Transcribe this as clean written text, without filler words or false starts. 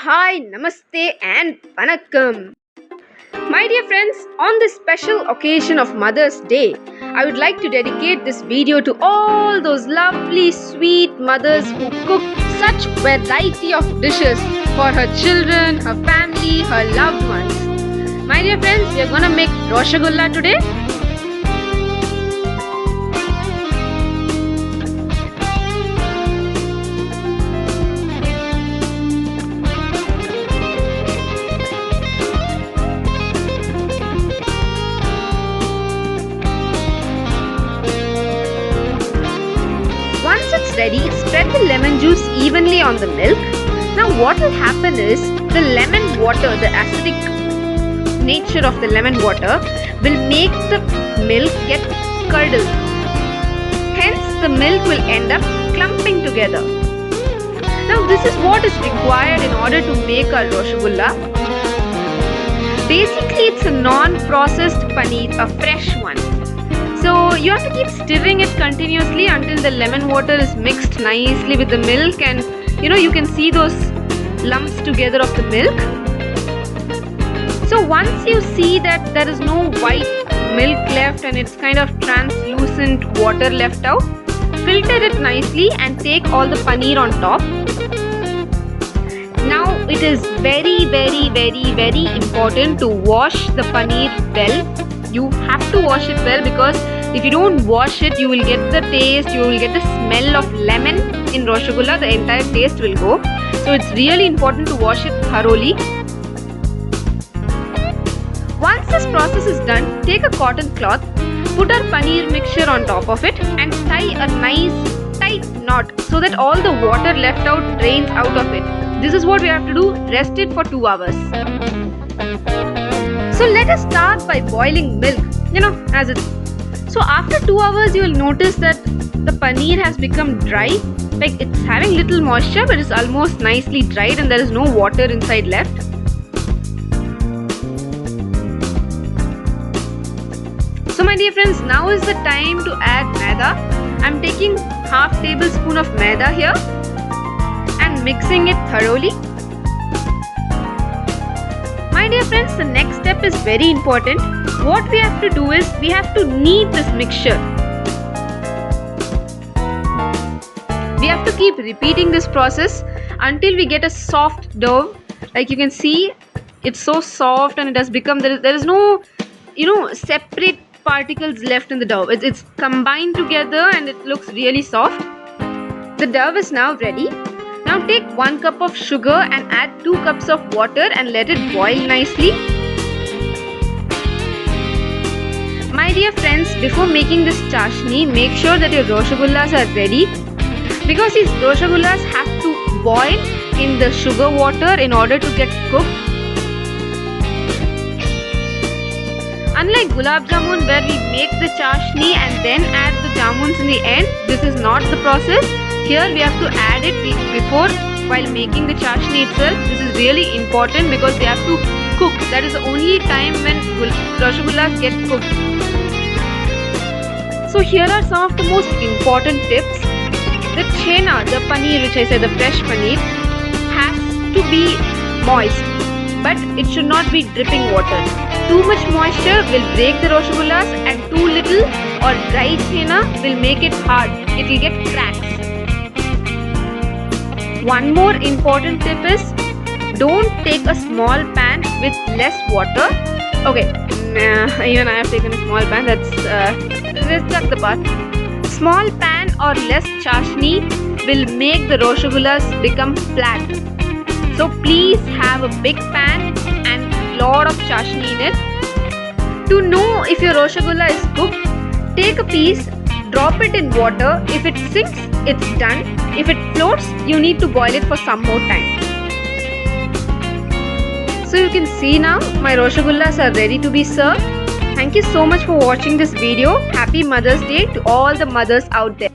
hi, namaste and vanakkam. My dear friends, on this special occasion of Mother's Day, I would like to dedicate this video to all those lovely sweet mothers who cook such variety of dishes for her children, her family, her loved ones. My dear friends, we are gonna make Rasgulla today. Once it's ready, spread the lemon juice evenly on the milk. Now what will happen is the lemon water, the acidic nature of the lemon water will make the milk get curdled. Hence the milk will end up clumping together. Now this is what is required in order to make our Rasgulla. Basically it's a non-processed paneer, a fresh one. So you have to keep stirring it continuously until the lemon water is mixed nicely with the milk, and you can see those lumps together of the milk. So once you see that there is no white milk left and it's kind of translucent water left out, filter it nicely and take all the paneer on top. Now it is very important to wash the paneer well. You have to wash it well, because if you don't wash it, you will get the taste, you will get the smell of lemon in Rasgulla. The entire taste will go. So it's really important to wash it thoroughly. Once this process is done, take a cotton cloth, put our paneer mixture on top of it and tie a nice tight knot so that all the water left out drains out of it. This is what we have to do. Rest it for 2 hours. So let us start by boiling milk, as it's. So after 2 hours you will notice that the paneer has become dry. Like it's having little moisture, but it's almost nicely dried and there is no water inside left. So my dear friends, now is the time to add maida. I'm taking half tablespoon of maida here and mixing it thoroughly. My dear friends, the next step is very important. What we have to do is, we have to knead this mixture. We have to keep repeating this process until we get a soft dough. Like you can see, it's so soft and it has become, there is no, separate particles left in the dough. It's combined together and it looks really soft. The dough is now ready. Now take 1 cup of sugar and add 2 cups of water and let it boil nicely. My dear friends, before making this chashni, make sure that your Rasgullas are ready, because these Rasgullas have to boil in the sugar water in order to get cooked. Unlike gulab jamun, where we make the chashni and then add the jamuns in the end, this is not the process. Here we have to add it before, while making the chashni itself. This is really important because they have to cook. That is the only time when Rasgullas get cooked. So here are some of the most important tips. The chhena, the paneer which I said, the fresh paneer, has to be moist, but it should not be dripping water. Too much moisture will break the Rasgullas, and too little or dry chhena will make it hard. It will get cracks. One more important tip is, don't take a small pan with less water. Okay, even I have taken a small pan. Let's chuck the part. Small pan or less chashni will make the Rasgullas become flat. So please have a big pan and lot of chashni in it. To know if your Rasgulla is cooked, take a piece, drop it in water. If it sinks, it's done. If it floats, you need to boil it for some more time. So you can see now my Rasgullas are ready to be served. Thank you so much for watching this video. Happy Mother's Day to all the mothers out there.